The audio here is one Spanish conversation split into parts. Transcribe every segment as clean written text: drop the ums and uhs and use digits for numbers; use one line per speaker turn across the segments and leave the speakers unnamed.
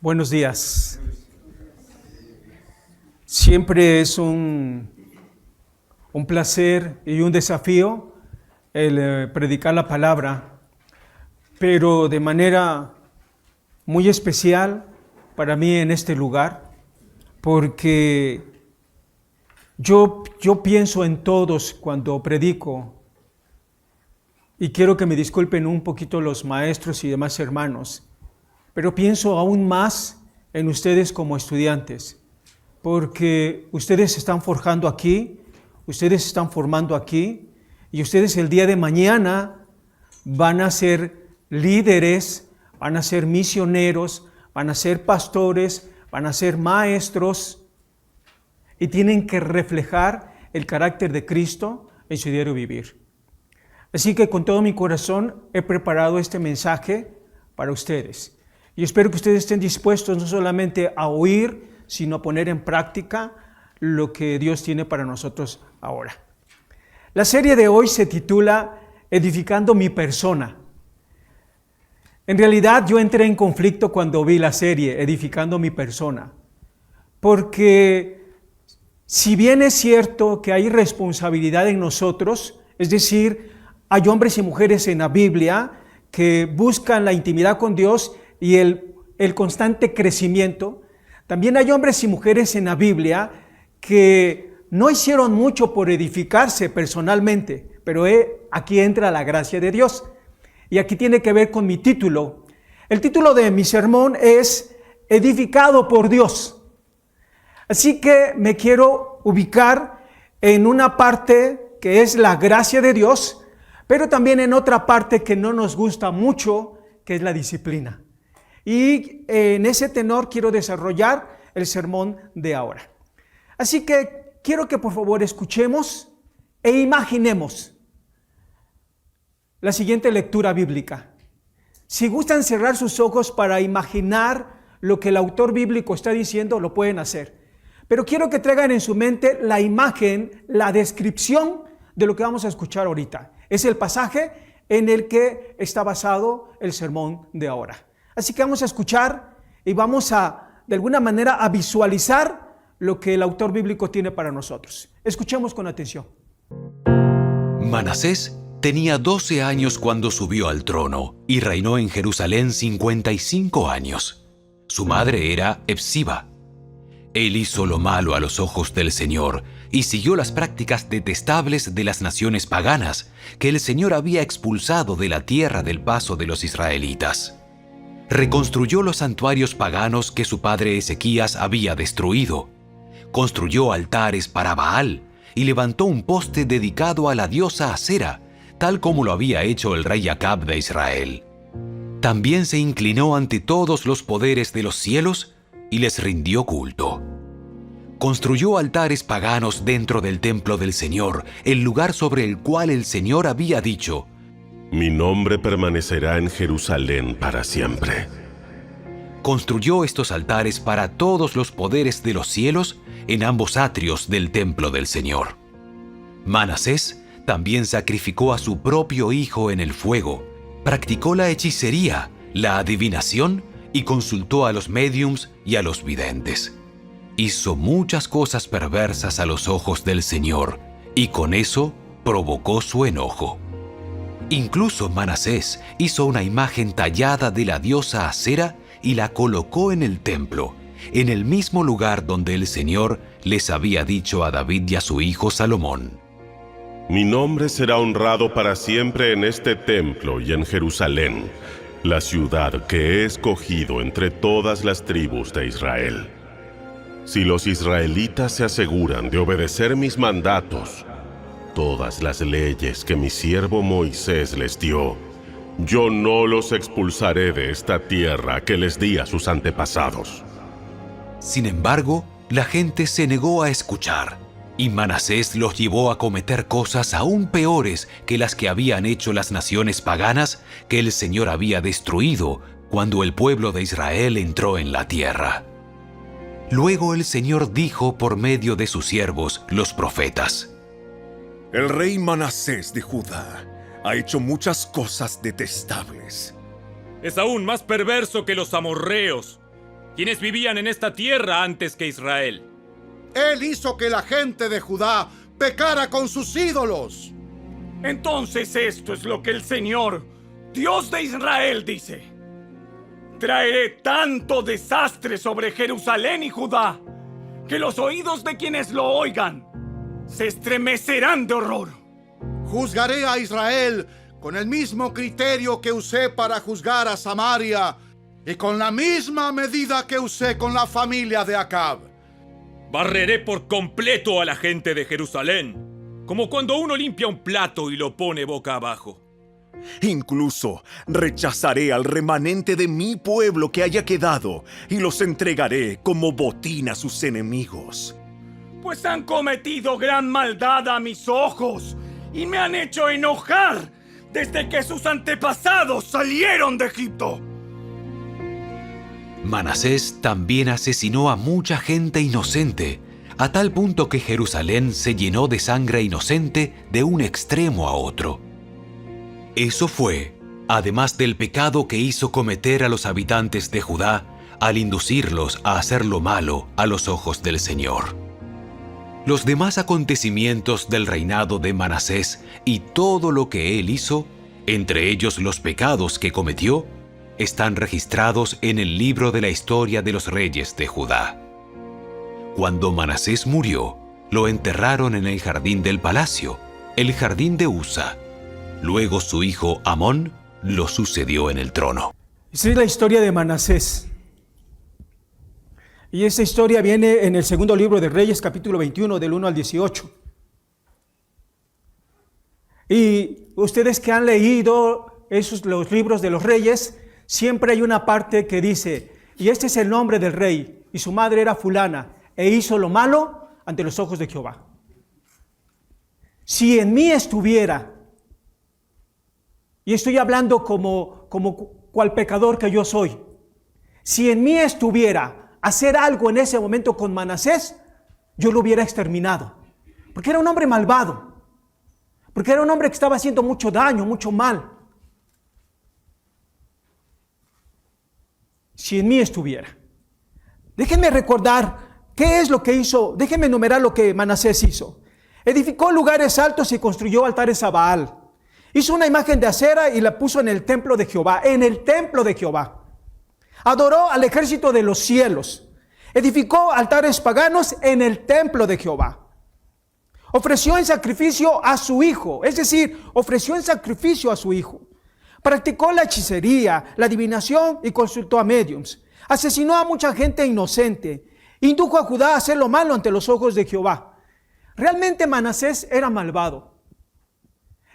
Buenos días. Siempre es un placer y un desafío el predicar la palabra, pero de manera muy especial para mí en este lugar, porque yo pienso en todos cuando predico, y quiero que me disculpen un poquito los maestros y demás hermanos, pero pienso aún más en ustedes como estudiantes, porque ustedes se están forjando aquí, ustedes se están formando aquí, y ustedes el día de mañana van a ser líderes, van a ser misioneros, van a ser pastores, van a ser maestros, y tienen que reflejar el carácter de Cristo en su diario vivir. Así que con todo mi corazón he preparado este mensaje para ustedes. Y espero que ustedes estén dispuestos no solamente a oír, sino a poner en práctica lo que Dios tiene para nosotros ahora. La serie de hoy se titula Edificando mi persona. En realidad yo entré en conflicto cuando vi la serie Edificando mi persona, porque si bien es cierto que hay responsabilidad en nosotros, es decir, hay hombres y mujeres en la Biblia que buscan la intimidad con Dios y el constante crecimiento. También hay hombres y mujeres en la Biblia que no hicieron mucho por edificarse personalmente, pero aquí entra la gracia de Dios. Y aquí tiene que ver con mi título. El título de mi sermón es Edificado por Dios. Así que me quiero ubicar en una parte que es la gracia de Dios, pero también en otra parte que no nos gusta mucho, que es la disciplina. Y en ese tenor quiero desarrollar el sermón de ahora. Así que quiero que por favor escuchemos e imaginemos la siguiente lectura bíblica. Si gustan cerrar sus ojos para imaginar lo que el autor bíblico está diciendo, lo pueden hacer. Pero quiero que traigan en su mente la imagen, la descripción de lo que vamos a escuchar ahorita. Es el pasaje en el que está basado el sermón de ahora. Así que vamos a escuchar y vamos de alguna manera, a visualizar lo que el autor bíblico tiene para nosotros. Escuchemos con atención.
Manasés tenía 12 años cuando subió al trono y reinó en Jerusalén 55 años. Su madre era Hepsiba. Él hizo lo malo a los ojos del Señor y siguió las prácticas detestables de las naciones paganas que el Señor había expulsado de la tierra del paso de los israelitas. Reconstruyó los santuarios paganos que su padre Ezequías había destruido. Construyó altares para Baal y levantó un poste dedicado a la diosa Acera, tal como lo había hecho el rey Acab de Israel. También se inclinó ante todos los poderes de los cielos y les rindió culto. Construyó altares paganos dentro del templo del Señor, el lugar sobre el cual el Señor había dicho:
Mi nombre permanecerá en Jerusalén para siempre.
Construyó estos altares para todos los poderes de los cielos en ambos atrios del templo del Señor. Manasés también sacrificó a su propio hijo en el fuego, practicó la hechicería, la adivinación y consultó a los médiums y a los videntes. Hizo muchas cosas perversas a los ojos del Señor y con eso provocó su enojo. Incluso Manasés hizo una imagen tallada de la diosa Acera y la colocó en el templo, en el mismo lugar donde el Señor les había dicho a David y a su hijo Salomón:
Mi nombre será honrado para siempre en este templo y en Jerusalén, la ciudad que he escogido entre todas las tribus de Israel. Si los israelitas se aseguran de obedecer mis mandatos, todas las leyes que mi siervo Moisés les dio, yo no los expulsaré de esta tierra que les di a sus antepasados.
Sin embargo, la gente se negó a escuchar, y Manasés los llevó a cometer cosas aún peores que las que habían hecho las naciones paganas que el Señor había destruido cuando el pueblo de Israel entró en la tierra. Luego el Señor dijo por medio de sus siervos, los profetas:
El rey Manasés de Judá ha hecho muchas cosas detestables.
Es aún más perverso que los amorreos. quienes vivían en esta tierra antes que Israel.
Él hizo que la gente de Judá pecara con sus ídolos.
Entonces esto es lo que el Señor, Dios de Israel, dice: traeré tanto desastre sobre Jerusalén y Judá, que los oídos de quienes lo oigan se estremecerán de horror.
Juzgaré a Israel con el mismo criterio que usé para juzgar a Samaria y con la misma medida que usé con la familia de Acab.
Barreré por completo a la gente de Jerusalén, como cuando uno limpia un plato y lo pone boca abajo.
Incluso rechazaré al remanente de mi pueblo que haya quedado y los entregaré como botín a sus enemigos.
Pues han cometido gran maldad a mis ojos y me han hecho enojar desde que sus antepasados salieron de Egipto.
Manasés también asesinó a mucha gente inocente, a tal punto que Jerusalén se llenó de sangre inocente de un extremo a otro. Eso fue, además del pecado que hizo cometer a los habitantes de Judá al inducirlos a hacer lo malo a los ojos del Señor. Los demás acontecimientos del reinado de Manasés y todo lo que él hizo, entre ellos los pecados que cometió, están registrados en el libro de la historia de los reyes de Judá. Cuando Manasés murió, lo enterraron en el jardín del palacio, el jardín de Usa. Luego su hijo Amón lo sucedió en el trono.
Esa es la historia de Manasés. Y esa historia viene en el segundo libro de Reyes, capítulo 21, del 1 al 18. Y ustedes que han leído los libros de los reyes, siempre hay una parte que dice: y este es el nombre del rey, y su madre era fulana, e hizo lo malo ante los ojos de Jehová. Si en mí estuviera, y estoy hablando como cual pecador que yo soy, si en mí estuviera hacer algo en ese momento con Manasés, yo lo hubiera exterminado, porque era un hombre malvado, porque era un hombre que estaba haciendo mucho daño, mucho mal. Si en mí estuviera. Déjenme recordar qué es lo que hizo, déjenme enumerar lo que Manasés hizo. Edificó lugares altos y construyó altares a Baal. Hizo una imagen de acera y la puso en el templo de Jehová, en el templo de Jehová. Adoró al ejército de los cielos. Edificó altares paganos en el templo de Jehová. Ofreció en sacrificio a su hijo, es decir, ofreció en sacrificio a su hijo. Practicó la hechicería, la adivinación y consultó a médiums. Asesinó a mucha gente inocente. Indujo a Judá a hacer lo malo ante los ojos de Jehová. Realmente Manasés era malvado.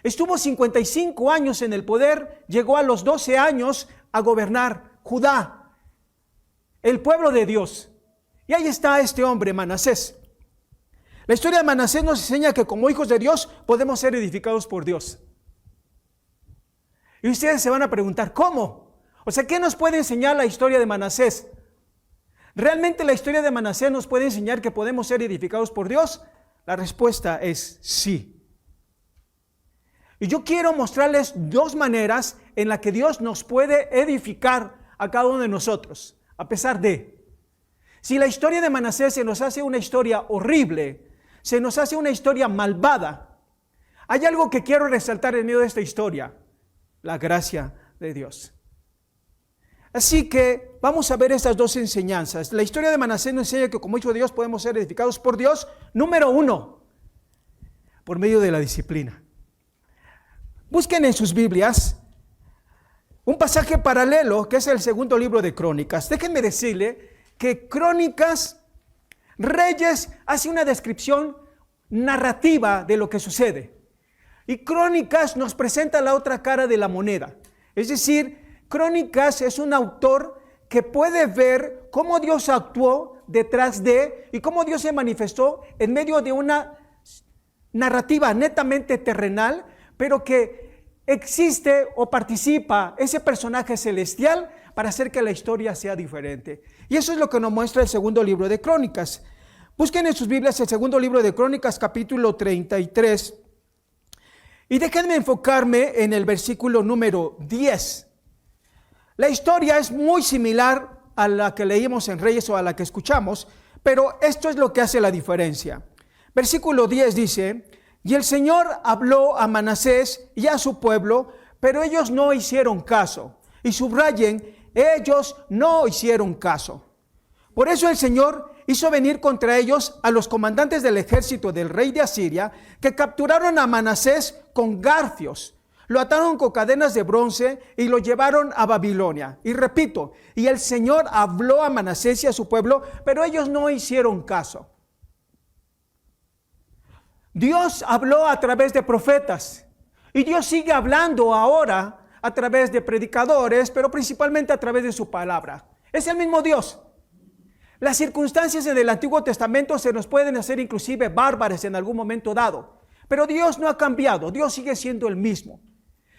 Estuvo 55 años en el poder, llegó a los 12 años a gobernar Judá, el pueblo de Dios. Y ahí está este hombre, Manasés. La historia de Manasés nos enseña que como hijos de Dios podemos ser edificados por Dios. Y ustedes se van a preguntar, ¿cómo? O sea, ¿qué nos puede enseñar la historia de Manasés? ¿Realmente la historia de Manasés nos puede enseñar que podemos ser edificados por Dios? La respuesta es sí. Y yo quiero mostrarles dos maneras en las que Dios nos puede edificar a cada uno de nosotros, a pesar de. Si la historia de Manasés se nos hace una historia horrible, se nos hace una historia malvada, hay algo que quiero resaltar en medio de esta historia: la gracia de Dios. Así que vamos a ver estas dos enseñanzas. La historia de Manasés nos enseña que como hijos de Dios podemos ser edificados por Dios. Número 1, por medio de la disciplina. Busquen en sus Biblias un pasaje paralelo que es el segundo libro de Crónicas. Déjenme decirle que Crónicas, Reyes, hace una descripción narrativa de lo que sucede. Y Crónicas nos presenta la otra cara de la moneda. Es decir, Crónicas es un autor que puede ver cómo Dios actuó detrás de y cómo Dios se manifestó en medio de una narrativa netamente terrenal, pero que existe o participa ese personaje celestial para hacer que la historia sea diferente. Y eso es lo que nos muestra el segundo libro de Crónicas. Busquen en sus Biblias el segundo libro de Crónicas, capítulo 33. Y déjenme enfocarme en el versículo número 10. La historia es muy similar a la que leímos en Reyes o a la que escuchamos, pero esto es lo que hace la diferencia. Versículo 10 dice: y el Señor habló a Manasés y a su pueblo, pero ellos no hicieron caso. Y subrayen, ellos no hicieron caso. Por eso el Señor hizo venir contra ellos a los comandantes del ejército del rey de Asiria, que capturaron a Manasés con garfios, lo ataron con cadenas de bronce y lo llevaron a Babilonia. Y repito, y el Señor habló a Manasés y a su pueblo, pero ellos no hicieron caso. Dios habló a través de profetas, y Dios sigue hablando ahora a través de predicadores, pero principalmente a través de su palabra. Es el mismo Dios. Las circunstancias en el Antiguo Testamento se nos pueden hacer inclusive bárbaras en algún momento dado, pero Dios no ha cambiado, Dios sigue siendo el mismo.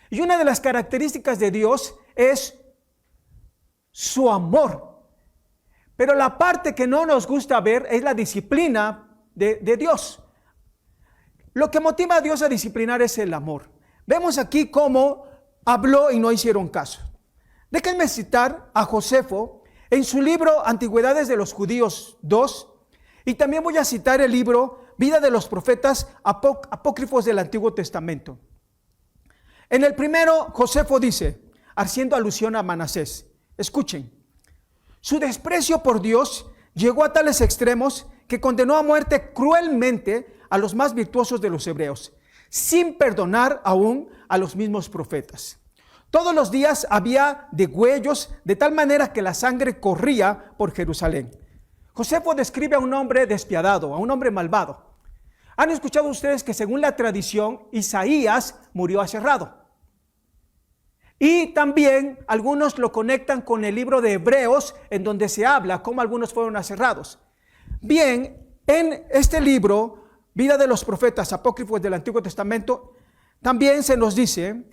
Y una de las características de Dios es su amor. Pero la parte que no nos gusta ver es la disciplina de Dios. Lo que motiva a Dios a disciplinar es el amor. Vemos aquí cómo habló y no hicieron caso. Déjenme citar a Josefo en su libro Antigüedades de los Judíos 2, y también voy a citar el libro Vida de los Profetas Apócrifos del Antiguo Testamento. En el primero, Josefo dice, haciendo alusión a Manasés: escuchen, su desprecio por Dios llegó a tales extremos que condenó a muerte cruelmente a los más virtuosos de los hebreos, sin perdonar aún a los mismos profetas. Todos los días había degüellos, de tal manera que la sangre corría por Jerusalén. Josefo describe a un hombre despiadado, a un hombre malvado. ¿Han escuchado ustedes que según la tradición, Isaías murió aserrado? Y también algunos lo conectan con el libro de Hebreos, en donde se habla cómo algunos fueron aserrados. Bien, en este libro, Vida de los Profetas Apócrifos del Antiguo Testamento, también se nos dice: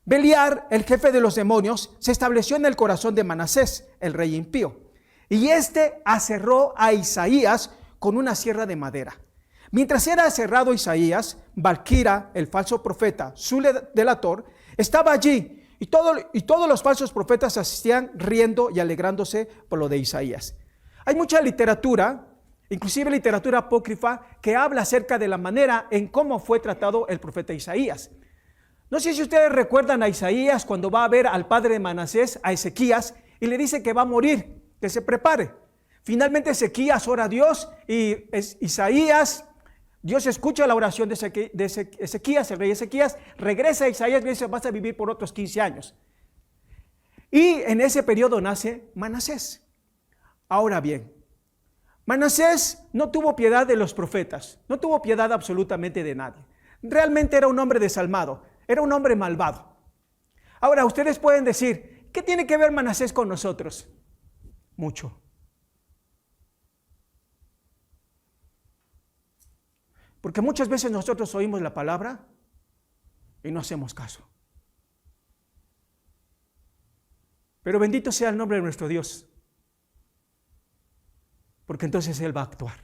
Beliar, el jefe de los demonios, se estableció en el corazón de Manasés, el rey impío, y éste aserró a Isaías con una sierra de madera. Mientras era aserrado Isaías, Balquira, el falso profeta, su delator, estaba allí, y todos los falsos profetas asistían riendo y alegrándose por lo de Isaías. Hay mucha literatura, inclusive literatura apócrifa, que habla acerca de la manera en cómo fue tratado el profeta Isaías. No sé si ustedes recuerdan a Isaías cuando va a ver al padre de Manasés, a Ezequías, y le dice que va a morir, que se prepare. Finalmente Ezequías ora a Dios y Isaías, Dios escucha la oración de Ezequías, el rey Ezequías, regresa a Isaías y le dice: vas a vivir por otros 15 años. Y en ese periodo nace Manasés. Ahora bien, Manasés no tuvo piedad de los profetas, no tuvo piedad absolutamente de nadie. Realmente era un hombre desalmado, era un hombre malvado. Ahora ustedes pueden decir: ¿qué tiene que ver Manasés con nosotros? Mucho. Porque muchas veces nosotros oímos la palabra y no hacemos caso. Pero bendito sea el nombre de nuestro Dios, porque entonces Él va a actuar.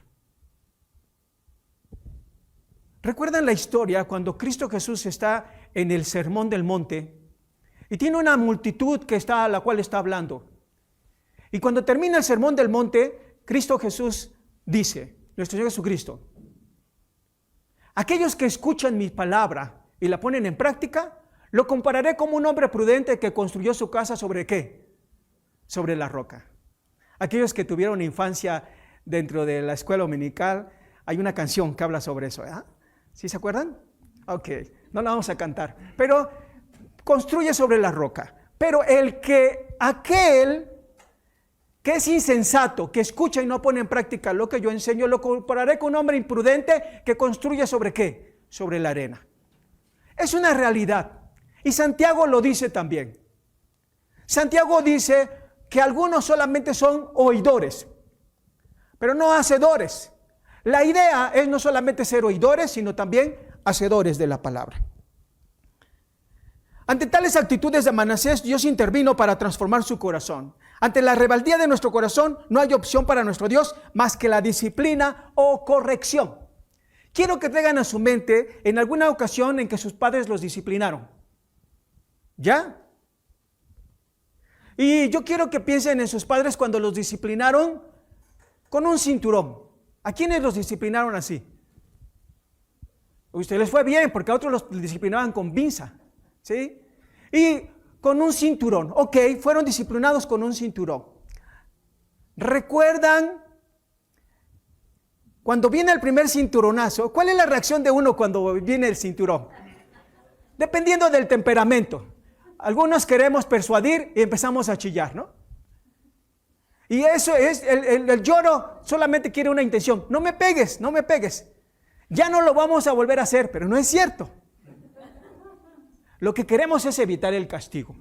¿Recuerdan la historia cuando Cristo Jesús está en el Sermón del Monte y tiene una multitud a la cual está hablando? Y cuando termina el Sermón del Monte, Cristo Jesús dice, nuestro Señor Jesucristo: aquellos que escuchan mi palabra y la ponen en práctica, lo compararé como un hombre prudente que construyó su casa ¿sobre qué? Sobre la roca. Aquellos que tuvieron infancia dentro de la escuela dominical, hay una canción que habla sobre eso, ¿eh? ¿Sí se acuerdan? Ok, no la vamos a cantar, pero construye sobre la roca. Pero aquel que es insensato, que escucha y no pone en práctica lo que yo enseño, lo compararé con un hombre imprudente que construye ¿sobre qué? Sobre la arena. Es una realidad. Y Santiago lo dice también. Santiago dice que algunos solamente son oidores, pero no hacedores. La idea es no solamente ser oidores, sino también hacedores de la palabra. Ante tales actitudes de Manasés, Dios intervino para transformar su corazón. Ante la rebeldía de nuestro corazón, no hay opción para nuestro Dios más que la disciplina o corrección. Quiero que traigan a su mente en alguna ocasión en que sus padres los disciplinaron. ¿Ya? Y yo quiero que piensen en sus padres cuando los disciplinaron con un cinturón. ¿A quiénes los disciplinaron así? A ustedes les fue bien, porque a otros los disciplinaban con pinza, ¿sí? Y con un cinturón. Ok, fueron disciplinados con un cinturón. ¿Recuerdan cuando viene el primer cinturonazo? ¿Cuál es la reacción de uno cuando viene el cinturón? Dependiendo del temperamento. Algunos queremos persuadir y empezamos a chillar, ¿no? Y eso es, el lloro solamente quiere una intención. No me pegues, no me pegues. Ya no lo vamos a volver a hacer, pero no es cierto. Lo que queremos es evitar el castigo.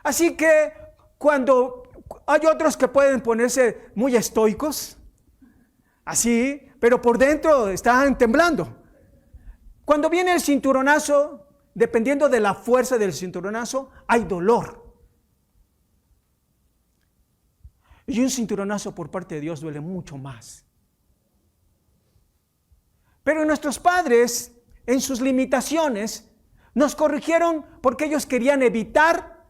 Así que cuando hay otros que pueden ponerse muy estoicos, así, pero por dentro están temblando. Cuando viene el cinturonazo, dependiendo de la fuerza del cinturonazo, hay dolor. Y un cinturonazo por parte de Dios duele mucho más. Pero nuestros padres, en sus limitaciones, nos corrigieron porque ellos querían evitar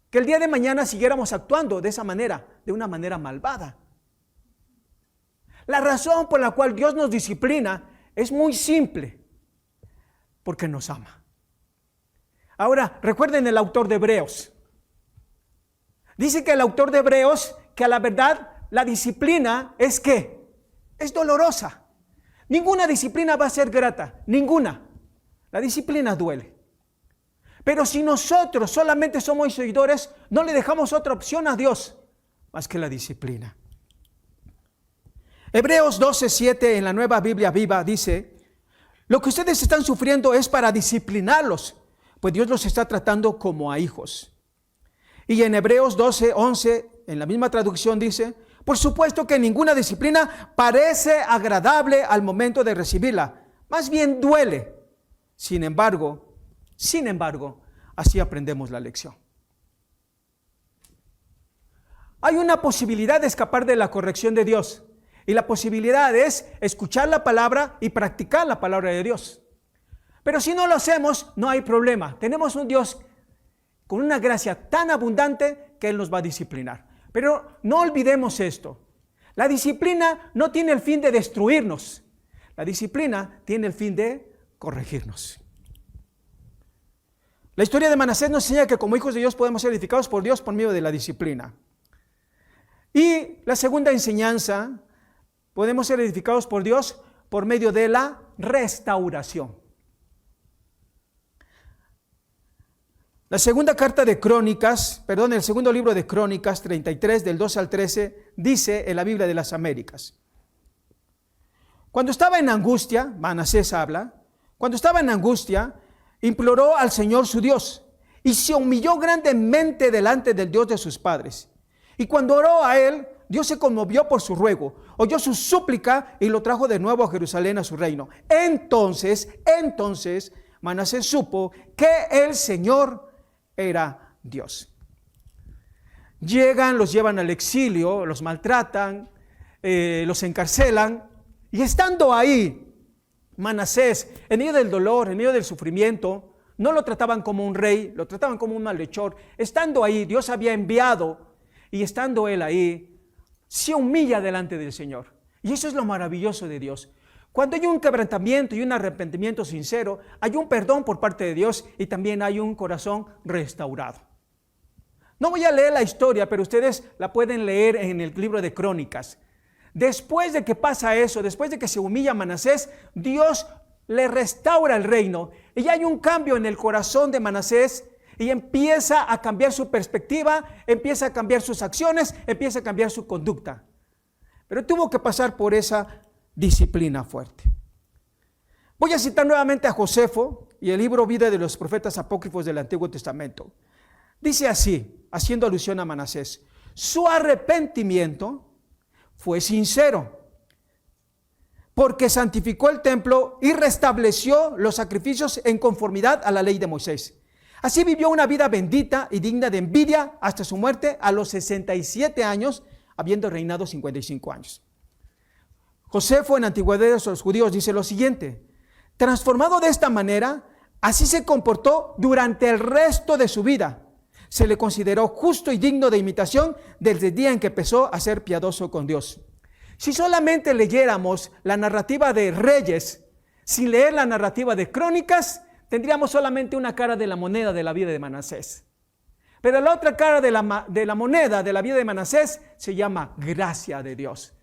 que el día de mañana siguiéramos actuando de esa manera, de una manera malvada. La razón por la cual Dios nos disciplina es muy simple, porque nos ama. Ahora, recuerden el autor de Hebreos. Dice que el autor de Hebreos, que a la verdad la disciplina es ¿qué? Es dolorosa. Ninguna disciplina va a ser grata, ninguna. La disciplina duele. Pero si nosotros solamente somos seguidores, no le dejamos otra opción a Dios más que la disciplina. Hebreos 12:7 en la Nueva Biblia Viva dice: lo que ustedes están sufriendo es para disciplinarlos, pues Dios los está tratando como a hijos. Y en Hebreos 12:11 en la misma traducción dice: por supuesto que ninguna disciplina parece agradable al momento de recibirla, más bien duele. Sin embargo, así aprendemos la lección. Hay una posibilidad de escapar de la corrección de Dios, y la posibilidad es escuchar la palabra y practicar la palabra de Dios. Pero si no lo hacemos, no hay problema. Tenemos un Dios con una gracia tan abundante que Él nos va a disciplinar. Pero no olvidemos esto. La disciplina no tiene el fin de destruirnos. La disciplina tiene el fin de corregirnos. La historia de Manasés nos enseña que como hijos de Dios podemos ser edificados por Dios por medio de la disciplina. Y la segunda enseñanza, podemos ser edificados por Dios por medio de la restauración. La segunda carta de Crónicas, el segundo libro de Crónicas 33 del 2 al 13 dice en la Biblia de las Américas: cuando estaba en angustia, Manasés habla, cuando estaba en angustia, imploró al Señor su Dios y se humilló grandemente delante del Dios de sus padres. Y cuando oró a él, Dios se conmovió por su ruego, oyó su súplica y lo trajo de nuevo a Jerusalén a su reino. Entonces Manasés supo que el Señor era Dios. Los llevan al exilio, los maltratan, los encarcelan, y estando ahí, Manasés, en medio del dolor, en medio del sufrimiento, no lo trataban como un rey, lo trataban como un malhechor. Estando ahí, Dios había enviado, y estando él ahí, se humilla delante del Señor. Y eso es lo maravilloso de Dios. Cuando hay un quebrantamiento y un arrepentimiento sincero, hay un perdón por parte de Dios y también hay un corazón restaurado. No voy a leer la historia, pero ustedes la pueden leer en el libro de Crónicas. Después de que pasa eso, después de que se humilla Manasés, Dios le restaura el reino y hay un cambio en el corazón de Manasés y empieza a cambiar su perspectiva, empieza a cambiar sus acciones, empieza a cambiar su conducta. Pero tuvo que pasar por esa disciplina fuerte. Voy a citar nuevamente a Josefo y el libro Vida de los Profetas Apócrifos del Antiguo Testamento. Dice así, haciendo alusión a Manasés: su arrepentimiento fue sincero, porque santificó el templo y restableció los sacrificios en conformidad a la ley de Moisés. Así vivió una vida bendita y digna de envidia hasta su muerte a los 67 años, habiendo reinado 55 años. Josefo en Antigüedad de los Judíos dice lo siguiente: transformado de esta manera, así se comportó durante el resto de su vida. se le consideró justo y digno de imitación desde el día en que empezó a ser piadoso con Dios. Si solamente leyéramos la narrativa de Reyes, sin leer la narrativa de Crónicas, tendríamos solamente una cara de la moneda de la vida de Manasés. Pero la otra cara de la moneda de la vida de Manasés se llama gracia de Dios.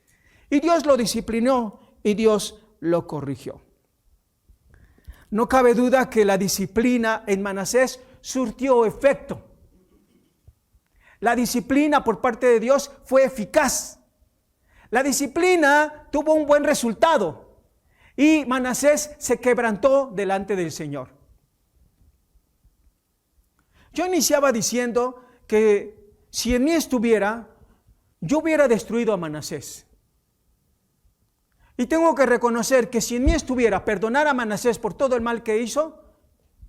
Y Dios lo disciplinó y Dios lo corrigió. No cabe duda que la disciplina en Manasés surtió efecto. La disciplina por parte de Dios fue eficaz. La disciplina tuvo un buen resultado y Manasés se quebrantó delante del Señor. Yo iniciaba diciendo que si en mí estuviera, yo hubiera destruido a Manasés. Y tengo que reconocer que si en mí estuviera perdonar a Manasés por todo el mal que hizo,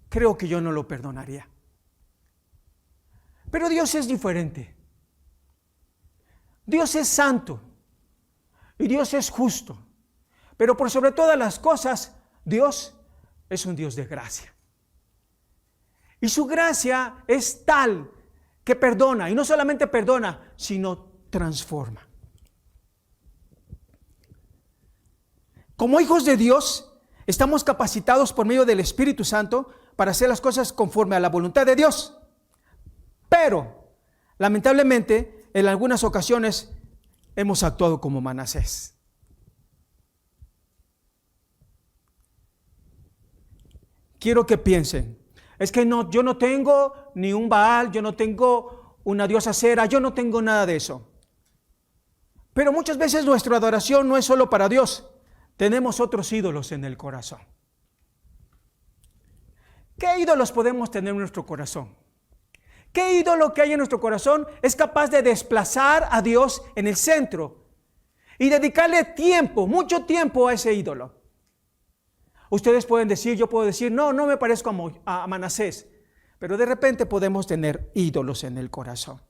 creo que yo no lo perdonaría. Pero Dios es diferente. Dios es santo y Dios es justo. Pero por sobre todas las cosas, Dios es un Dios de gracia. Y su gracia es tal que perdona, y no solamente perdona, sino transforma. Como hijos de Dios, estamos capacitados por medio del Espíritu Santo para hacer las cosas conforme a la voluntad de Dios. Pero, lamentablemente, en algunas ocasiones hemos actuado como Manasés. Quiero que piensen, es que no, yo no tengo ni un Baal, yo no tengo una diosa Acera, yo no tengo nada de eso. Pero muchas veces nuestra adoración no es solo para Dios. Tenemos otros ídolos en el corazón. ¿Qué ídolos podemos tener en nuestro corazón? ¿Qué ídolo que hay en nuestro corazón es capaz de desplazar a Dios en el centro y dedicarle tiempo, mucho tiempo a ese ídolo? Ustedes pueden decir, yo puedo decir, no me parezco a Manasés, pero de repente podemos tener ídolos en el corazón.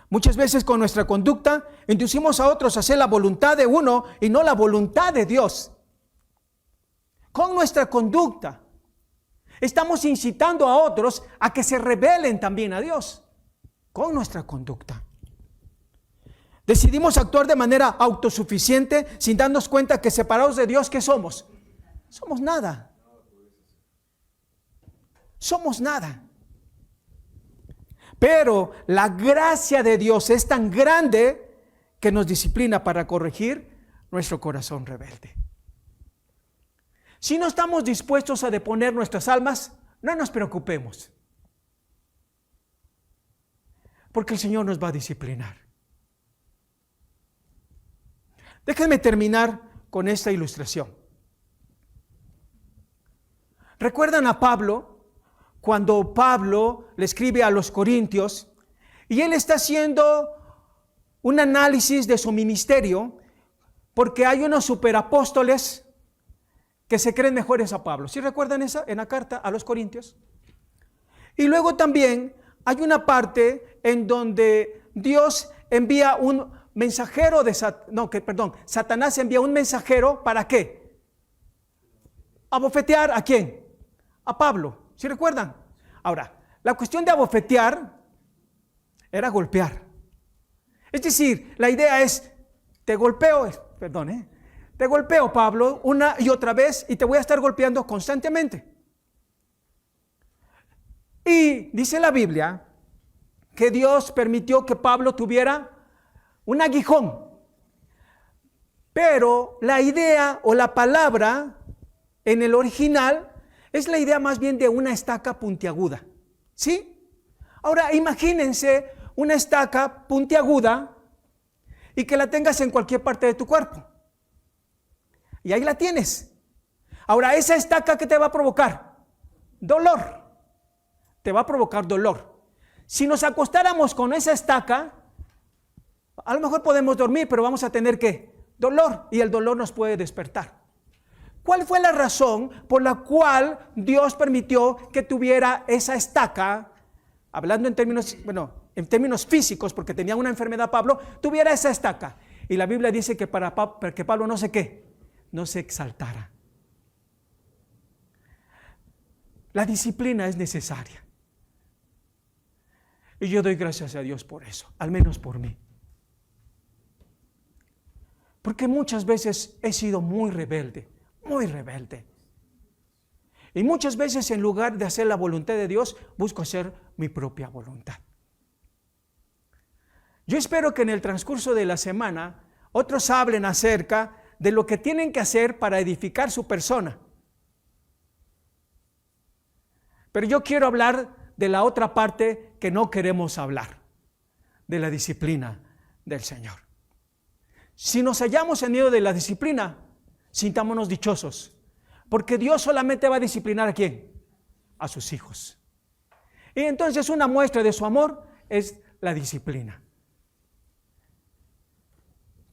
Muchas veces con nuestra conducta inducimos a otros a hacer la voluntad de uno y no la voluntad de Dios. Con nuestra conducta estamos incitando a otros a que se rebelen también a Dios. Con nuestra conducta. Decidimos actuar de manera autosuficiente sin darnos cuenta que separados de Dios, ¿qué somos? Somos nada. Somos nada. Pero la gracia de Dios es tan grande que nos disciplina para corregir nuestro corazón rebelde. Si no estamos dispuestos a deponer nuestras almas, no nos preocupemos. Porque el Señor nos va a disciplinar. Déjenme terminar con esta ilustración. ¿Recuerdan a Pablo? Cuando Pablo le escribe a los Corintios y él está haciendo un análisis de su ministerio porque hay unos superapóstoles que se creen mejores a Pablo. ¿Sí recuerdan esa en la carta a los Corintios? Y luego también hay una parte en donde Dios envía un mensajero Satanás envía un mensajero ¿para qué? ¿A bofetear a quién? A Pablo. ¿Sí recuerdan? Ahora, la cuestión de abofetear era golpear. Es decir, la idea es, te golpeo, Pablo, una y otra vez y te voy a estar golpeando constantemente. Y dice la Biblia que Dios permitió que Pablo tuviera un aguijón. Pero la idea o la palabra en el original es la idea más bien de una estaca puntiaguda. ¿Sí? Ahora imagínense una estaca puntiaguda y que la tengas en cualquier parte de tu cuerpo. Y ahí la tienes. Ahora esa estaca, ¿qué te va a provocar? Dolor. Te va a provocar dolor. Si nos acostáramos con esa estaca, a lo mejor podemos dormir, pero vamos a tener ¿qué? Dolor, y el dolor nos puede despertar. ¿Cuál fue la razón por la cual Dios permitió que tuviera esa estaca, hablando en términos físicos, porque tenía una enfermedad Pablo, tuviera esa estaca? Y la Biblia dice que para que Pablo no se exaltara. La disciplina es necesaria. Y yo doy gracias a Dios por eso, al menos por mí. Porque muchas veces he sido muy rebelde, muy rebelde. Y muchas veces en lugar de hacer la voluntad de Dios, busco hacer mi propia voluntad. Yo espero que en el transcurso de la semana otros hablen acerca de lo que tienen que hacer para edificar su persona. Pero yo quiero hablar de la otra parte que no queremos hablar, de la disciplina del Señor. Si nos hallamos en medio de la disciplina, sintámonos dichosos, porque Dios solamente va a disciplinar ¿a quién? A sus hijos. Y entonces una muestra de su amor es la disciplina.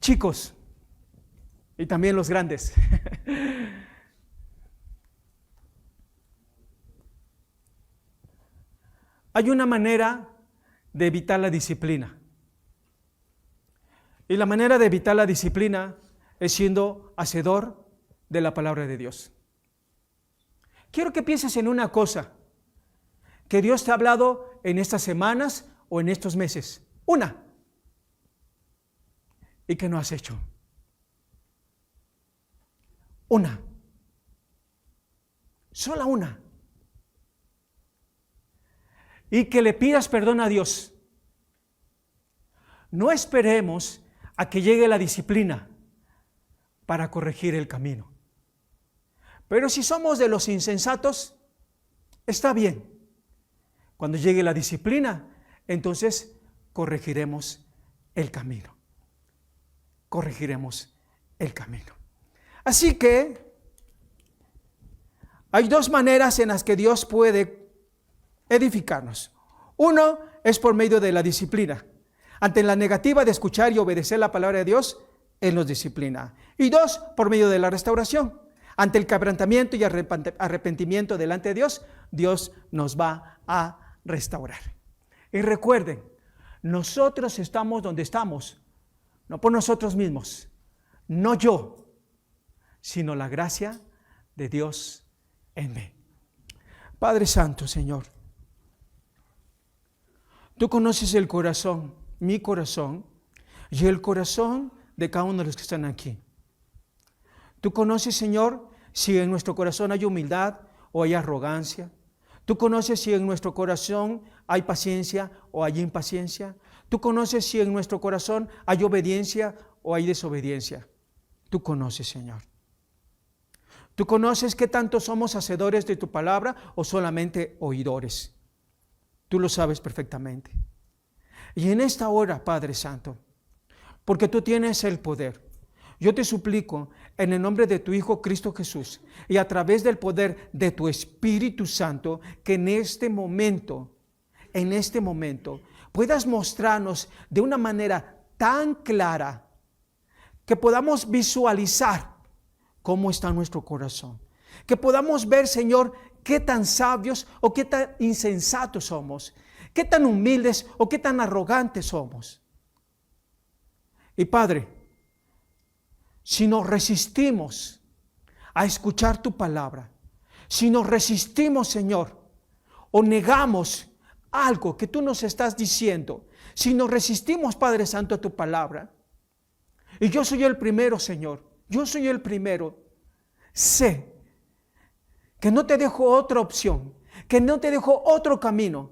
Chicos, y también los grandes, hay una manera de evitar la disciplina. Y la manera de evitar la disciplina es siendo hacedor de la palabra de Dios. Quiero que pienses en una cosa que Dios te ha hablado en estas semanas o en estos meses. Una. Y que no has hecho. Una. Sola una. Y que le pidas perdón a Dios. No esperemos a que llegue la disciplina para corregir el camino. Pero si somos de los insensatos, está bien. Cuando llegue la disciplina, entonces corregiremos el camino. Corregiremos el camino. Así que hay dos maneras en las que Dios puede edificarnos. Uno es por medio de la disciplina. Ante la negativa de escuchar y obedecer la palabra de Dios, Él nos disciplina. Y dos, por medio de la restauración. Ante el quebrantamiento y arrepentimiento delante de Dios, Dios nos va a restaurar. Y recuerden, nosotros estamos donde estamos, no por nosotros mismos, no yo, sino la gracia de Dios en mí. Padre Santo, Señor, tú conoces el corazón, mi corazón y el corazón de cada uno de los que están aquí. Tú conoces, Señor, si en nuestro corazón hay humildad o hay arrogancia. Tú conoces si en nuestro corazón hay paciencia o hay impaciencia. Tú conoces si en nuestro corazón hay obediencia o hay desobediencia. Tú conoces, Señor. Tú conoces qué tanto somos hacedores de tu palabra o solamente oidores. Tú lo sabes perfectamente. Y en esta hora, Padre Santo, porque tú tienes el poder, yo te suplico en el nombre de tu Hijo Cristo Jesús y a través del poder de tu Espíritu Santo, que en este momento, puedas mostrarnos de una manera tan clara que podamos visualizar cómo está nuestro corazón. Que podamos ver, Señor, qué tan sabios o qué tan insensatos somos. Qué tan humildes o qué tan arrogantes somos. Y Padre, si nos resistimos a escuchar tu palabra, si nos resistimos, Señor, o negamos algo que tú nos estás diciendo, si nos resistimos, Padre Santo, a tu palabra, y yo soy el primero, Señor, yo soy el primero, sé que no te dejo otra opción, que no te dejo otro camino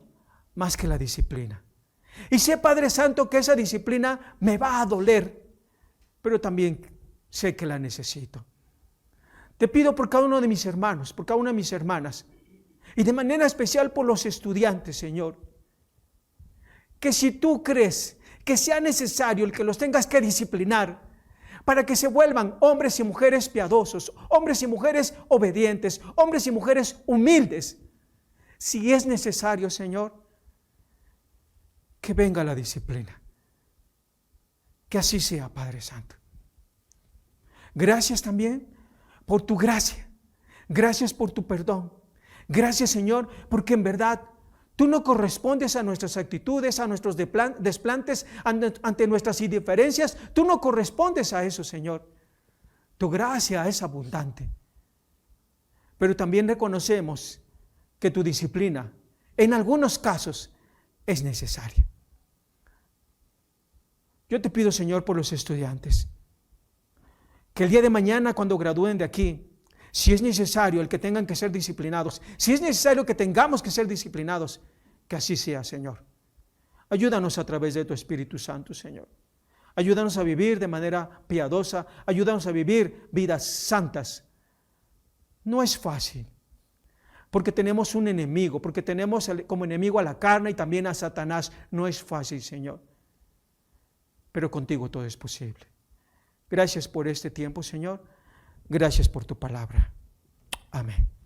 más que la disciplina. Y sé, Padre Santo, que esa disciplina me va a doler, pero también sé que la necesito. Te pido por cada uno de mis hermanos, por cada una de mis hermanas, y de manera especial por los estudiantes, Señor, que si tú crees que sea necesario el que los tengas que disciplinar, para que se vuelvan hombres y mujeres piadosos, hombres y mujeres obedientes, hombres y mujeres humildes, si es necesario, Señor, que venga la disciplina. Que así sea, Padre Santo. Gracias también por tu gracia. Gracias por tu perdón. Gracias, Señor, porque en verdad tú no correspondes a nuestras actitudes, a nuestros desplantes, ante nuestras indiferencias. Tú no correspondes a eso, Señor. Tu gracia es abundante. Pero también reconocemos que tu disciplina, en algunos casos, es necesaria. Yo te pido, Señor, por los estudiantes, que el día de mañana, cuando gradúen de aquí, si es necesario el que tengan que ser disciplinados, si es necesario que tengamos que ser disciplinados, que así sea, Señor. Ayúdanos a través de tu Espíritu Santo, Señor. Ayúdanos a vivir de manera piadosa, ayúdanos a vivir vidas santas. No es fácil, porque tenemos un enemigo, porque tenemos como enemigo a la carne y también a Satanás. No es fácil, Señor, pero contigo todo es posible. Gracias por este tiempo, Señor. Gracias por tu palabra. Amén.